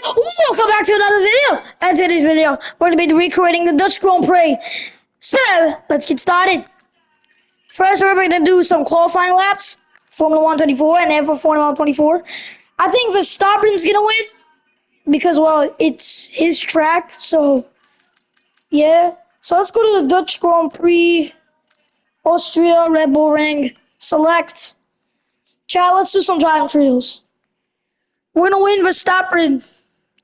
guys, welcome back to another video. And today's video, we're going to be recreating the Dutch Grand Prix. So, let's get started. First, we're going to do some qualifying laps. Formula 124 and then for Formula 124. I think Verstappen's going to win. Because, well, it's his track. So, yeah. So, let's go to the Dutch Grand Prix. Austria, Red Bull Ring. Select. Chat, let's do some time trials. We're going to win Verstappen.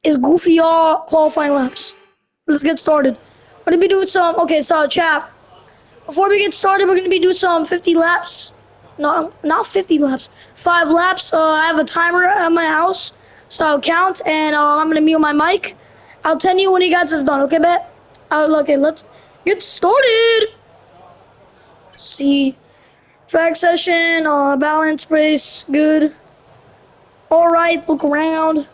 Is goofy all qualifying laps. Let's get started. We're gonna be doing some. Okay, so chat. Before we get started, we're gonna be doing some 50 laps. No, not 50 laps. 5 laps. I have a timer at my house, so I'll count and I'm gonna mute my mic. I'll tell you when you guys is done. Okay, bet. Okay, let's get started. See, track session. Balance brace. Good. All right. Look around.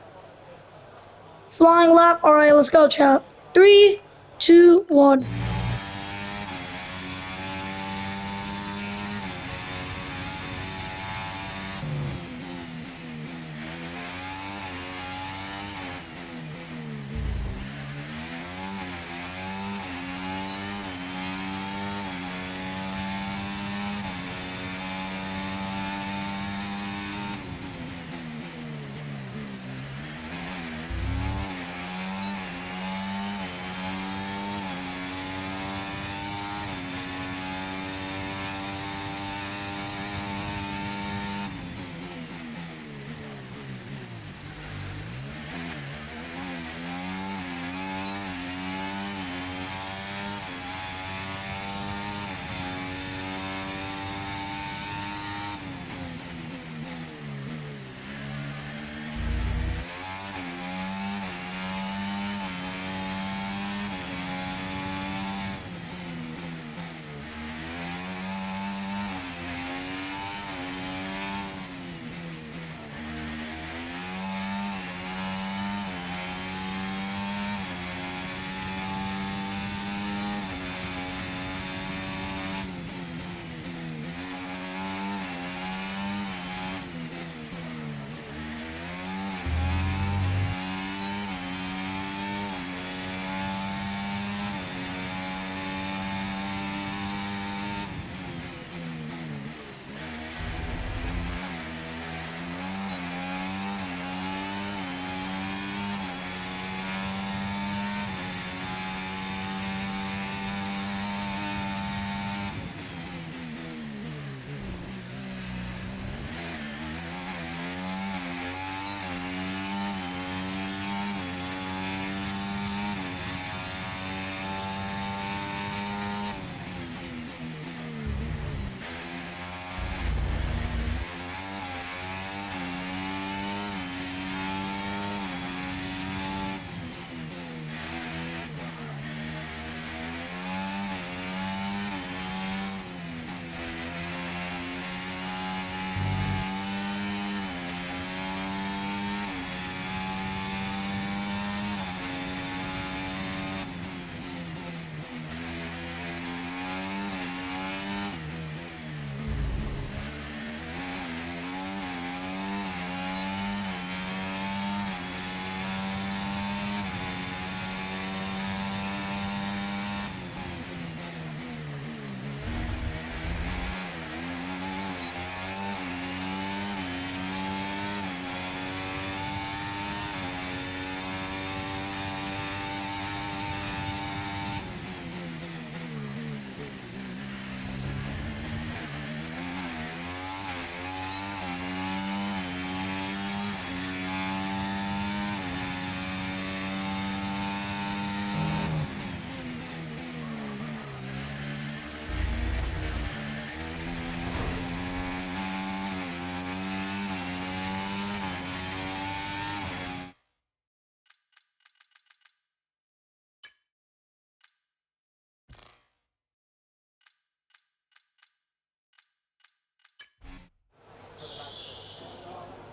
Flying lap. All right, let's go, chat. 3, 2, 1.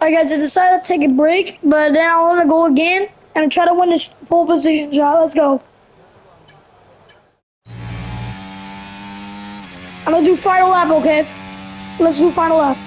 Alright guys, I decided to take a break, but then I want to go again and try to win this pole position shot. Let's go. I'm gonna do final lap, okay? Let's do final lap.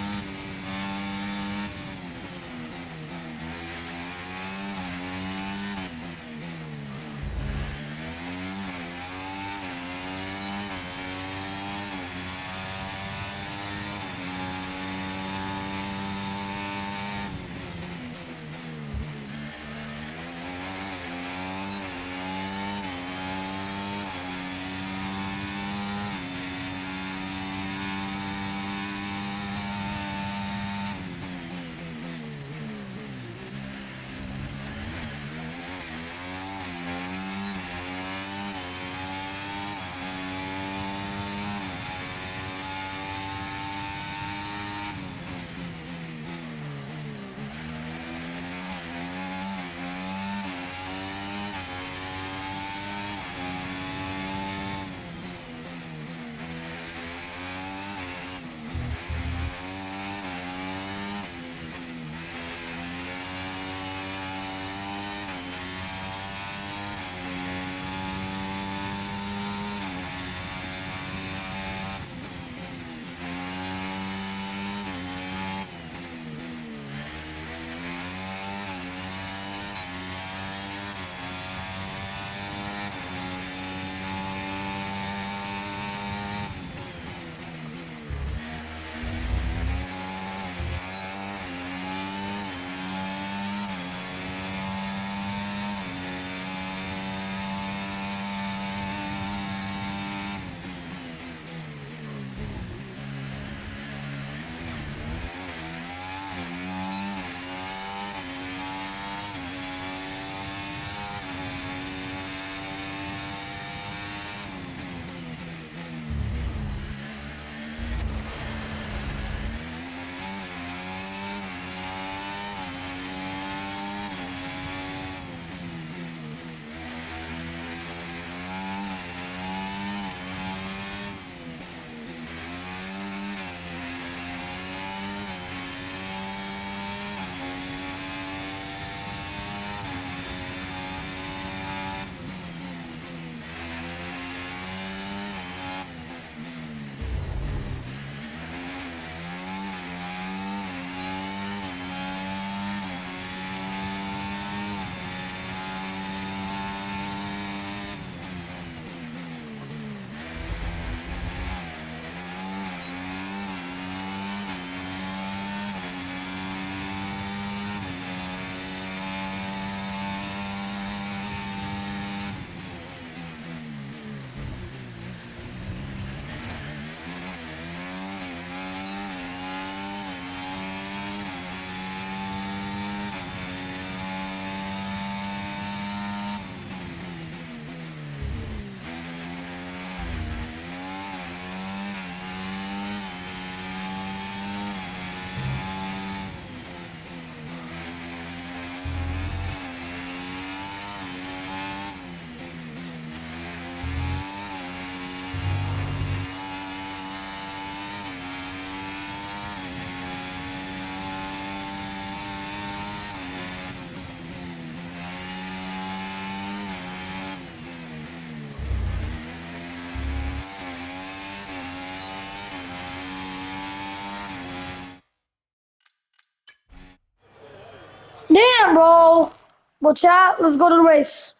Damn, bro. Well, chat, let's go to the race.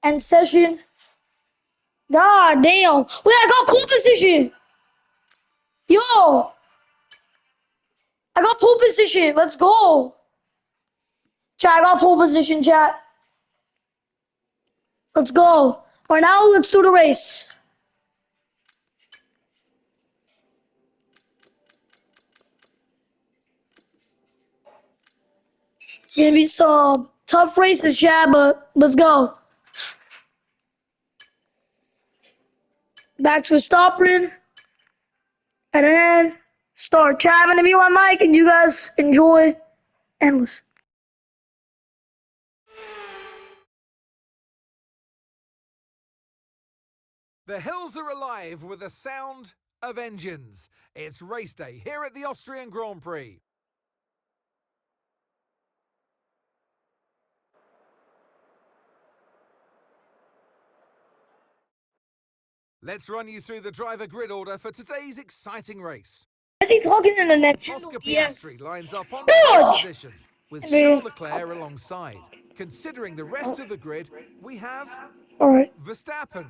End session. God damn. Wait, I got pole position. Yo, I got pole position. Let's go. Chat, I got pole position, chat. Let's go. All right, now let's do the race. It's gonna be some tough races, chat, but let's go. Back to a stopping. And then start. Chat, I'm gonna mute my mic and you guys enjoy and listen. The hills are alive with the sound of engines. It's race day here at the Austrian Grand Prix. Let's run you through the driver grid order for today's exciting race. Is he talking in the Nintendo Oscar DS? Piastri lines up on the pole Dodge! position with And then- Charles Leclerc alongside. Considering the rest of the grid, we have All right. Verstappen,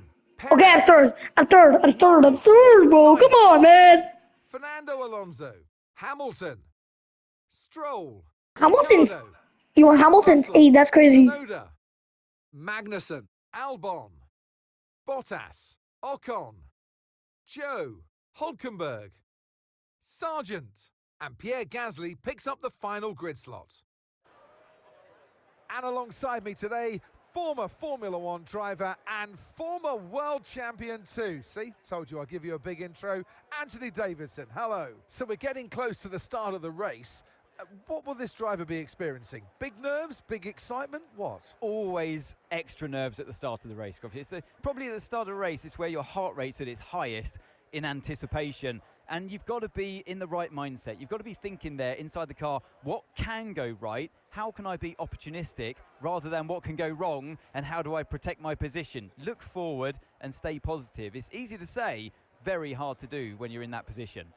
Okay, I'm Perez, third. I'm third. I'm third. I'm Norris, third, bro. Come Sainz, on, man. Fernando Alonso, Hamilton, Stroll, Hamilton's. Ricciardo, You want Hamilton's Russell, 8. That's crazy. Tsunoda, Magnussen, Albon, Bottas, Ocon, Joe, Hulkenberg, Sargent, and Pierre Gasly picks up the final grid slot. And alongside me today, former Formula One driver and former world champion too. See, told you I'll give you a big intro. Anthony Davidson, hello. So we're getting close to the start of the race. What will this driver be experiencing? Big nerves, big excitement, what? Always extra nerves at the start of the race, Gruffy. Probably at the start of the race, it's where your heart rate's at its highest in anticipation. And you've got to be in the right mindset. You've got to be thinking there inside the car, what can go right? How can I be opportunistic rather than what can go wrong? And how do I protect my position? Look forward and stay positive. It's easy to say, very hard to do when you're in that position.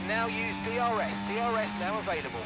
Now use DRS. DRS now available.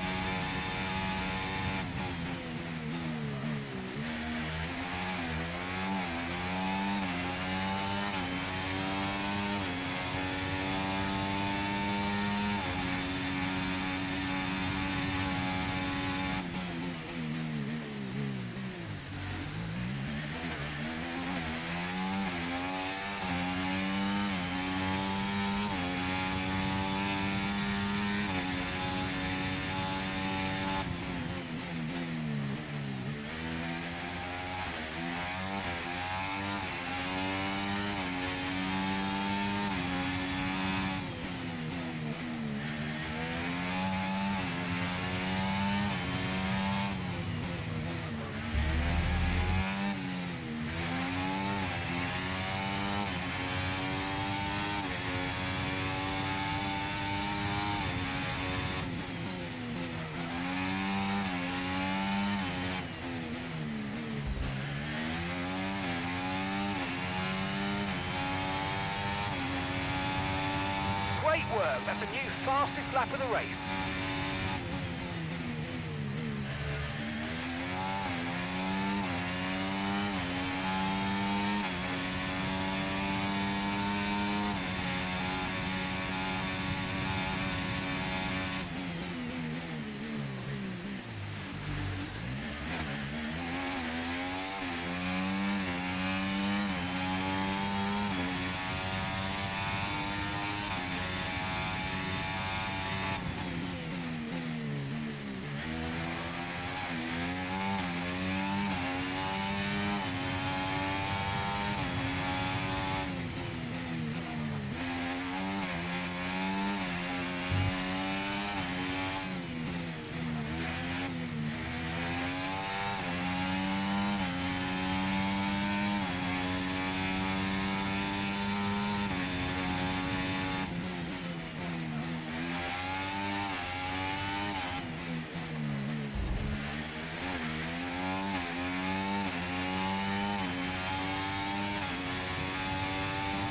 Great work. That's a new fastest lap of the race.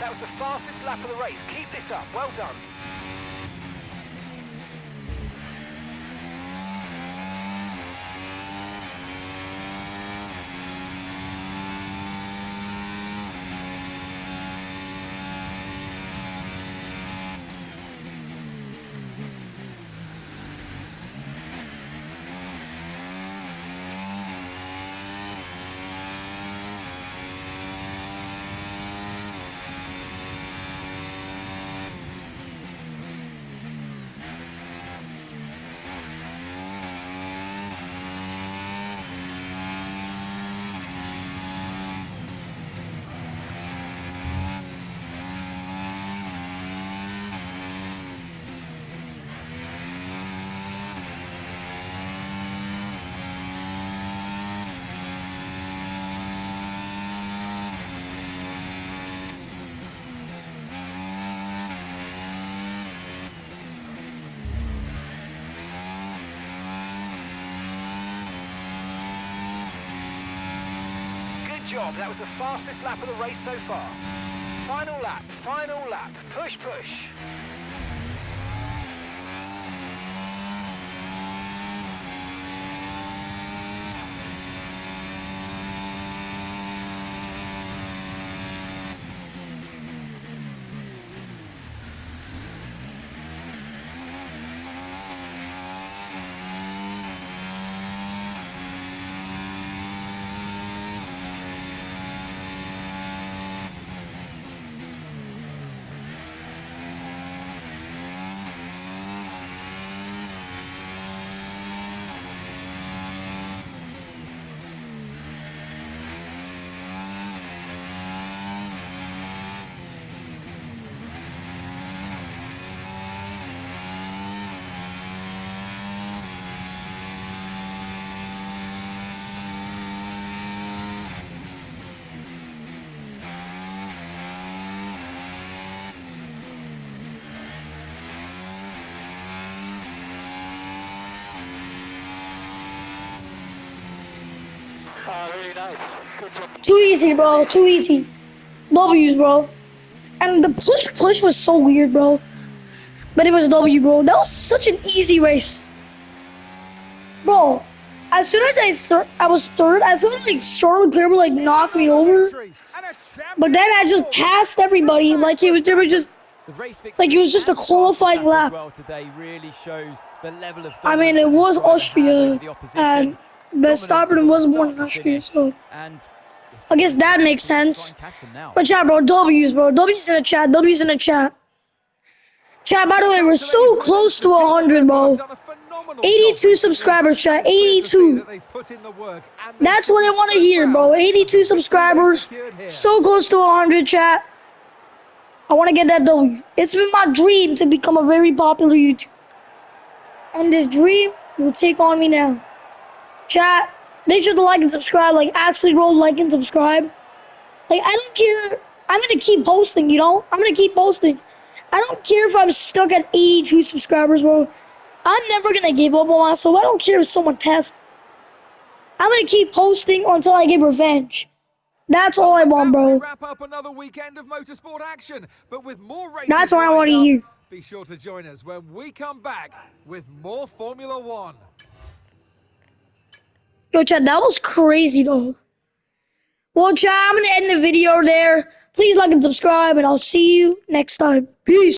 That was the fastest lap of the race. Keep this up. Well done. Good job. That was the fastest lap of the race so far. Final lap. Final lap. Push, push. Really nice. Good job. Too easy, bro. Too easy. W's, bro. And the push was so weird, bro. But it was W, bro. That was such an easy race. Bro, as soon as I was third, I felt like Charles Leclerc would like knock me over. But then I just passed everybody. Like they were just The race like it was just a and qualifying fastest lap. As well today really shows the level of I mean, it dominance was that this driver had Austria, over the opposition. and Dominance Verstappen from was start born in to Austria, finish. so And it's I guess very that simple makes to try sense. and catch them now. But yeah, bro, W's, bro. W's in the chat. W's in the chat. Chat, by the way, we're so close to 100, bro. 82 subscribers, chat. 82. That's what I want to hear, bro. 82 subscribers. So close to 100, chat. I want to get that W. It's been my dream to become a very popular YouTuber. And this dream will take on me now. Chat, make sure to like and subscribe. Like, actually, bro, like and subscribe. Like, I don't care. I'm going to keep posting, you know? I'm going to keep posting. I don't care if I'm stuck at 82 subscribers, bro. I'm never going to give up on myself. I don't care if someone passes me. I'm going to keep posting until I get revenge. That's all I want, bro. Wrap up another weekend of motorsport action, but with more races That's what I want to lined up, hear. Be sure to join us when we come back with more Formula One. Yo, Chad, that was crazy, though. Well, Chad, I'm going to end the video there. Please like and subscribe, and I'll see you next time. Peace.